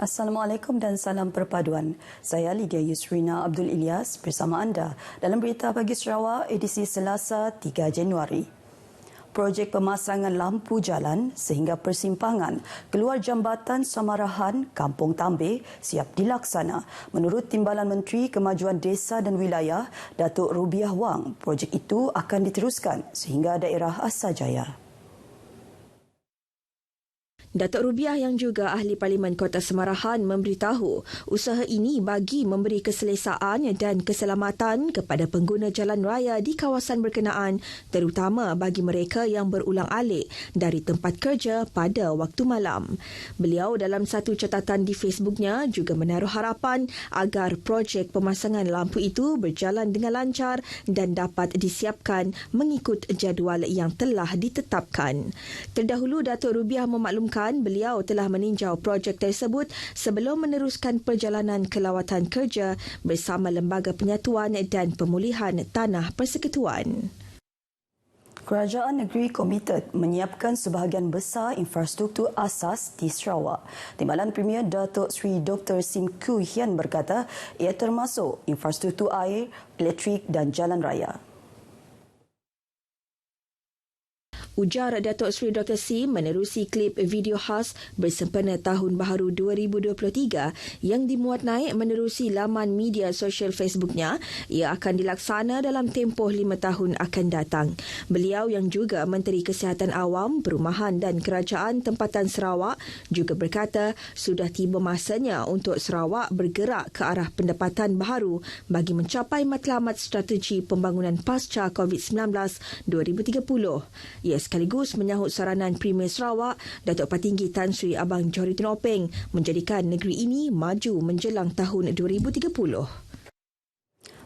Assalamualaikum dan salam perpaduan. Saya Lydia Yusrina Abdul Ilyas bersama anda dalam Berita Pagi Sarawak edisi Selasa 3 Januari. Projek pemasangan lampu jalan sehingga persimpangan keluar jambatan Samarahan, Kampung Tambeh siap dilaksana. Menurut Timbalan Menteri Kemajuan Desa dan Wilayah, Datuk Rubiah Wang, projek itu akan diteruskan sehingga daerah Asajaya. Datuk Rubiah yang juga Ahli Parlimen Kota Samarahan memberitahu usaha ini bagi memberi keselesaan dan keselamatan kepada pengguna jalan raya di kawasan berkenaan, terutama bagi mereka yang berulang-alik dari tempat kerja pada waktu malam. Beliau dalam satu catatan di Facebooknya juga menaruh harapan agar projek pemasangan lampu itu berjalan dengan lancar dan dapat disiapkan mengikut jadual yang telah ditetapkan. Terdahulu Datuk Rubiah memaklumkan beliau telah meninjau projek tersebut sebelum meneruskan perjalanan ke lawatan kerja bersama Lembaga Penyatuan dan Pemulihan Tanah Persekutuan. Kerajaan negeri komited menyiapkan sebahagian besar infrastruktur asas di Sarawak. Timbalan Premier Datuk Seri Dr. Sim Koo Hian berkata ia termasuk infrastruktur air, elektrik dan jalan raya. Ujar Datuk Seri Dr. Sim menerusi klip video khas bersempena Tahun Baharu 2023 yang dimuat naik menerusi laman media sosial Facebooknya. Ia akan dilaksana dalam tempoh 5 tahun akan datang. Beliau yang juga Menteri Kesihatan Awam, Perumahan dan Kerajaan Tempatan Sarawak juga berkata sudah tiba masanya untuk Sarawak bergerak ke arah pendapatan baharu bagi mencapai matlamat strategi pembangunan pasca COVID-19 2030. Ia sekaligus menyahut saranan Premier Sarawak, Datuk Patinggi Tan Sri Abang Johari Tun Openg menjadikan negeri ini maju menjelang tahun 2030.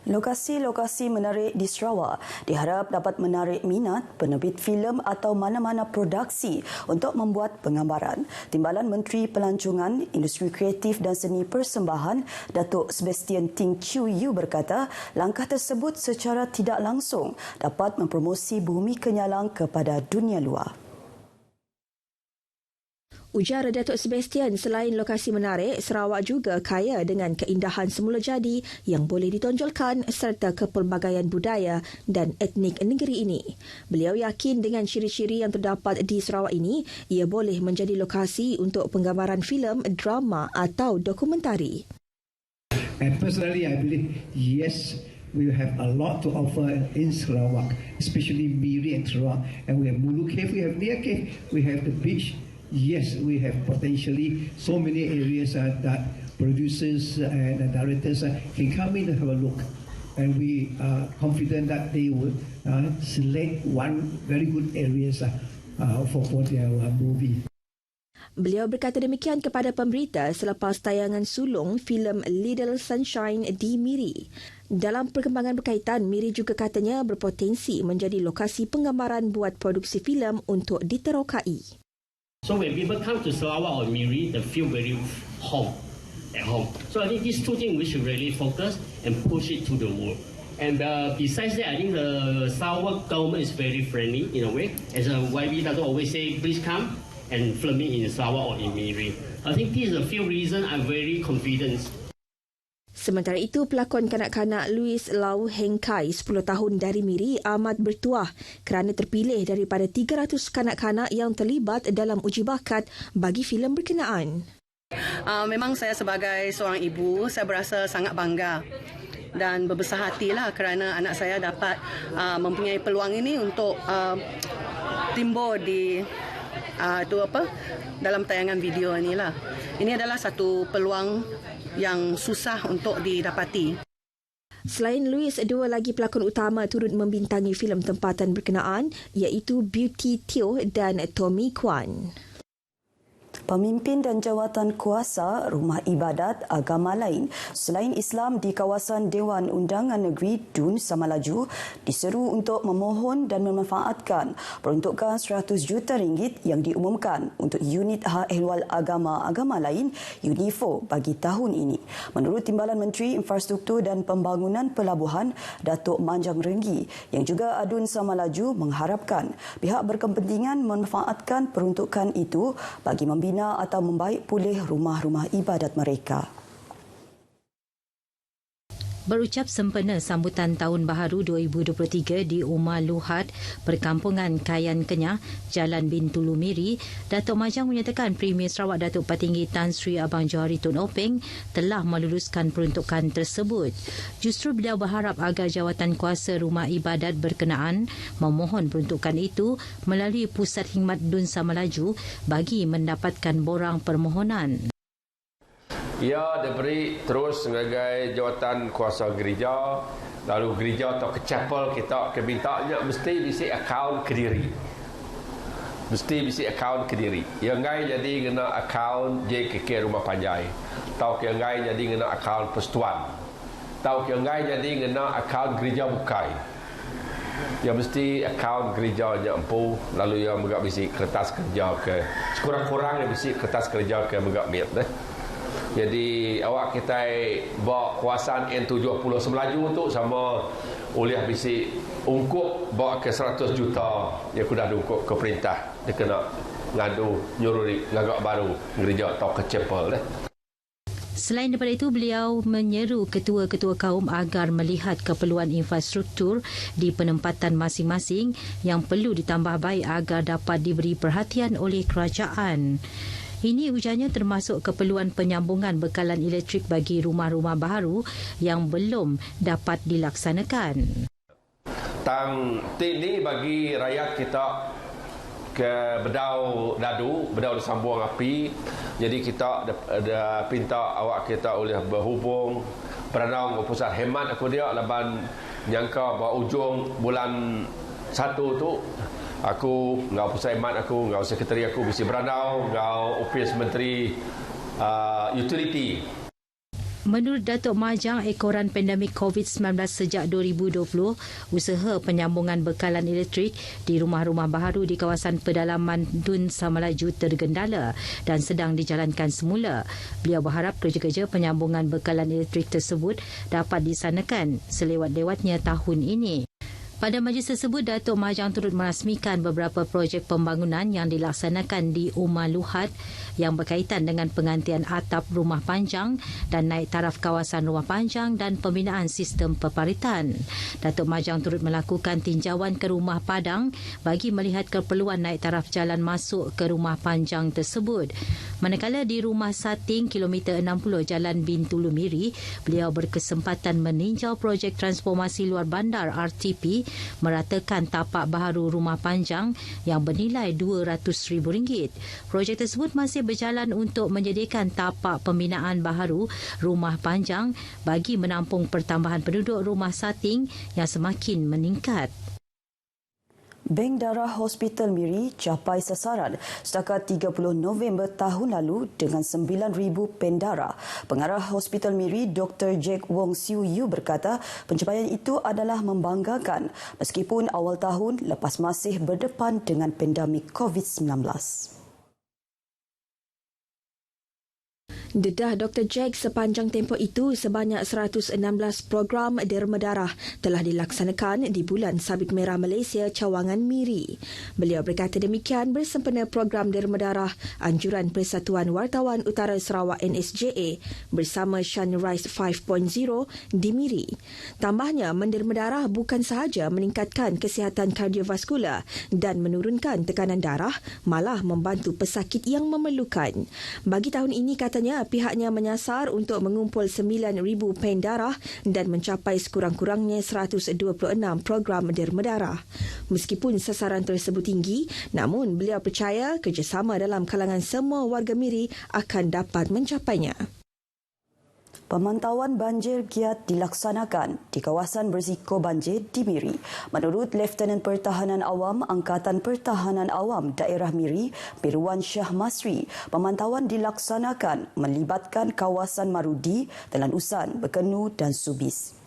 Lokasi-lokasi menarik di Sarawak diharap dapat menarik minat penerbit filem atau mana-mana produksi untuk membuat penggambaran. Timbalan Menteri Pelancongan, Industri Kreatif dan Seni Persembahan, Datuk Sebastian Ting Chiu Yu berkata, langkah tersebut secara tidak langsung dapat mempromosi Bumi Kenyalang kepada dunia luar. Ujar Datuk Sebastian, selain lokasi menarik, Sarawak juga kaya dengan keindahan semula jadi yang boleh ditonjolkan serta kepelbagaian budaya dan etnik negeri ini. Beliau yakin dengan ciri-ciri yang terdapat di Sarawak ini, ia boleh menjadi lokasi untuk penggambaran filem, drama atau dokumentari. And personally, I believe, yes, we have a lot to offer in Sarawak, especially Miri and Sarawak. And we have Mulu Cave, we have Nia Cave, we have the beach. Yes, we have potentially so many areas that producers and directors can come in and have a look. And we are confident that they will select one very good areas for their movie. Beliau berkata demikian kepada pemberita selepas tayangan sulung filem Little Sunshine di Miri. Dalam perkembangan berkaitan, Miri juga katanya berpotensi menjadi lokasi penggambaran buat produksi filem untuk diterokai. So when people come to Sarawak or Miri, they feel very at home. So I think these two things we should really focus and push it to the world. And besides that, I think the Sarawak government is very friendly in a way. As a YB Dato' always say, please come and film it in Sarawak or in Miri. I think these are a few reasons I'm very confident. Sementara itu, pelakon kanak-kanak Louis Lau Heng Kai, 10 tahun dari Miri, amat bertuah kerana terpilih daripada 300 kanak-kanak yang terlibat dalam uji bakat bagi filem berkenaan. Memang saya sebagai seorang ibu, saya berasa sangat bangga dan berbesar hatilah kerana anak saya dapat mempunyai peluang ini untuk timbul di dalam tayangan video inilah. Ini adalah satu peluang yang susah untuk didapati. Selain Louis, 2 lagi pelakon utama turut membintangi filem tempatan berkenaan iaitu Beauty Teo dan Tommy Kwan. Pemimpin dan jawatan kuasa rumah ibadat agama lain selain Islam di kawasan Dewan Undangan Negeri Dun Samalaju diseru untuk memohon dan memanfaatkan peruntukan RM100 juta yang diumumkan untuk unit hak ehwal agama-agama lain UNIFO bagi tahun ini. Menurut Timbalan Menteri Infrastruktur dan Pembangunan Pelabuhan Datuk Manjang Renggi yang juga Adun Samalaju mengharapkan pihak berkepentingan memanfaatkan peruntukan itu bagi membina membina atau membaik pulih rumah-rumah ibadat mereka. Berucap sempena sambutan Tahun Baharu 2023 di Umar Luhat, Perkampungan Kayan Kenyah, Jalan Bintulu Miri, Datuk Majang menyatakan Premier Sarawak Datuk Patinggi Tan Sri Abang Johari Tun Openg telah meluluskan peruntukan tersebut. Justru beliau berharap agar jawatan kuasa rumah ibadat berkenaan memohon peruntukan itu melalui Pusat Khidmat Dun Sama Laju bagi mendapatkan borang permohonan. Ia diberi terus sebagai jawatan kuasa gereja, lalu gereja atau ke chapel kita kebintanya mesti bisi akaun Kediri. Mesti bisi akaun Kediri. Yang ngai jadi kena akaun JKK Rumah Panjai. Tau yang ngai jadi kena akaun Persatuan. Tau yang ngai jadi kena akaun Gereja Bukai. Yang mesti akaun gereja je empu, lalu yang megak bisi kertas kerja ke sekurang-kurangnya bisi kertas kerja ke megak miat deh. Jadi awak kita bawa kuasaan N70 Semelaju tu sama oleh bisi ungkup bawa ke 100 juta yang sudah diungkup ke perintah. Dia kena ngadu nyuruh ngagak baru gereja atau ke chapel deh. Selain daripada itu, beliau menyeru ketua-ketua kaum agar melihat keperluan infrastruktur di penempatan masing-masing yang perlu ditambah baik agar dapat diberi perhatian oleh kerajaan. Ini ujarnya termasuk keperluan penyambungan bekalan elektrik bagi rumah-rumah baharu yang belum dapat dilaksanakan. Tang ini bagi rakyat kita ke bedau dadu, bedau sambung api. Jadi kita ada pinta awak kita oleh berhubung beranau ke pusat hemat aku dia laban nyangka bahawa ujung bulan 1 tu aku ngau pusat hemat aku, ngau sekretari aku bisi beranau, ngau ofis menteri utility. Menurut Datuk Majang, ekoran pandemik COVID-19 sejak 2020, usaha penyambungan bekalan elektrik di rumah-rumah baharu di kawasan pedalaman Dun Sama Laju tergendala dan sedang dijalankan semula. Beliau berharap kerja-kerja penyambungan bekalan elektrik tersebut dapat disanakan selewat-lewatnya tahun ini. Pada majlis tersebut, Datuk Majang turut merasmikan beberapa projek pembangunan yang dilaksanakan di Umar Luhat yang berkaitan dengan penggantian atap rumah panjang dan naik taraf kawasan rumah panjang dan pembinaan sistem peparitan. Datuk Majang turut melakukan tinjauan ke rumah padang bagi melihat keperluan naik taraf jalan masuk ke rumah panjang tersebut. Manakala di rumah Sating, kilometer 60 Jalan Bintulu Miri, beliau berkesempatan meninjau projek transformasi luar bandar RTP meratakan tapak baharu rumah panjang yang bernilai RM200,000. Projek tersebut masih berjalan untuk menyediakan tapak pembinaan baharu rumah panjang bagi menampung pertambahan penduduk rumah Sating yang semakin meningkat. Bank Darah Hospital Miri capai sasaran setakat 30 November tahun lalu dengan 9,000 pen darah. Pengarah Hospital Miri, Dr. Jack Wong Siu Yu berkata pencapaian itu adalah membanggakan meskipun awal tahun lepas masih berdepan dengan pandemik COVID-19. Dedah Dr. Jack, sepanjang tempoh itu sebanyak 116 program derma darah telah dilaksanakan di Bulan Sabit Merah Malaysia Cawangan Miri. Beliau berkata demikian bersempena program derma darah Anjuran Persatuan Wartawan Utara Sarawak NSJA bersama Sunrise 5.0 di Miri. Tambahnya, menderma darah bukan sahaja meningkatkan kesihatan kardiovaskular dan menurunkan tekanan darah, malah membantu pesakit yang memerlukan. Bagi tahun ini, katanya, pihaknya menyasar untuk mengumpul 9,000 pen darah dan mencapai sekurang-kurangnya 126 program derma darah. Meskipun sasaran tersebut tinggi, namun beliau percaya kerjasama dalam kalangan semua warga Miri akan dapat mencapainya. Pemantauan banjir giat dilaksanakan di kawasan berisiko banjir di Miri. Menurut Lieutenant Pertahanan Awam Angkatan Pertahanan Awam Daerah Miri, Mirwan Shah Masri, pemantauan dilaksanakan melibatkan kawasan Marudi, Telan Usan, Bekenu dan Subis.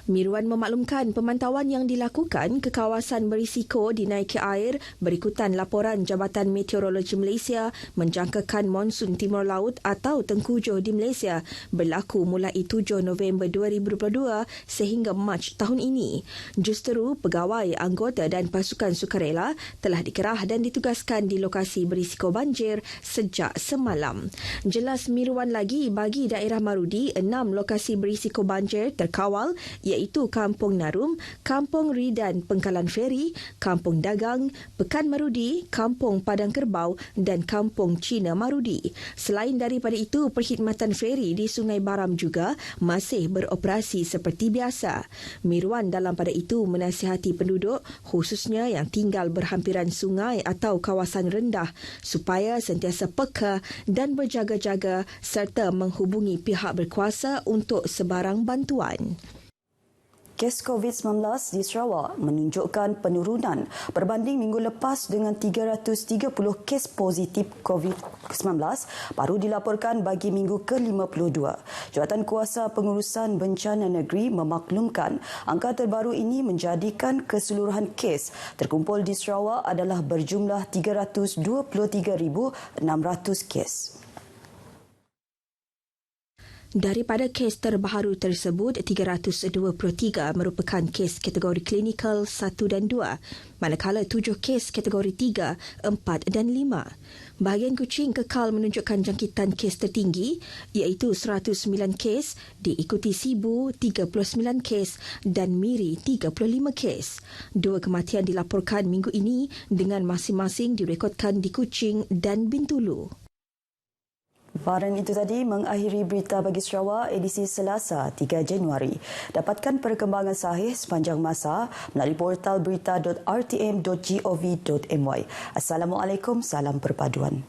Mirwan memaklumkan pemantauan yang dilakukan ke kawasan berisiko dinaiki air berikutan laporan Jabatan Meteorologi Malaysia menjangkakan monsun timur laut atau tengkujuh di Malaysia berlaku mulai 7 November 2022 sehingga Mac tahun ini. Justeru, pegawai, anggota dan pasukan sukarela telah dikerah dan ditugaskan di lokasi berisiko banjir sejak semalam. Jelas Mirwan lagi bagi daerah Marudi, 6 lokasi berisiko banjir terkawal iaitu Kampung Narum, Kampung Ridan Pengkalan Feri, Kampung Dagang, Pekan Marudi, Kampung Padang Kerbau dan Kampung Cina Marudi. Selain daripada itu, perkhidmatan feri di Sungai Baram juga masih beroperasi seperti biasa. Mirwan dalam pada itu menasihati penduduk khususnya yang tinggal berhampiran sungai atau kawasan rendah supaya sentiasa peka dan berjaga-jaga serta menghubungi pihak berkuasa untuk sebarang bantuan. Kes COVID-19 di Sarawak menunjukkan penurunan berbanding minggu lepas dengan 330 kes positif COVID-19 baru dilaporkan bagi minggu ke-52. Jawatan Kuasa Pengurusan Bencana Negeri memaklumkan angka terbaru ini menjadikan keseluruhan kes terkumpul di Sarawak adalah berjumlah 323,600 kes. Daripada kes terbaru tersebut, 323 merupakan kes kategori klinikal 1 dan 2, manakala 7 kes kategori 3, 4 dan 5. Bahagian Kuching kekal menunjukkan jangkitan kes tertinggi iaitu 109 kes, diikuti Sibu 39 kes dan Miri 35 kes. 2 kematian dilaporkan minggu ini dengan masing-masing direkodkan di Kuching dan Bintulu. Baran itu tadi mengakhiri berita bagi Sarawak edisi Selasa 3 Januari. Dapatkan perkembangan sahih sepanjang masa melalui portal berita.rtm.gov.my. Assalamualaikum, salam perpaduan.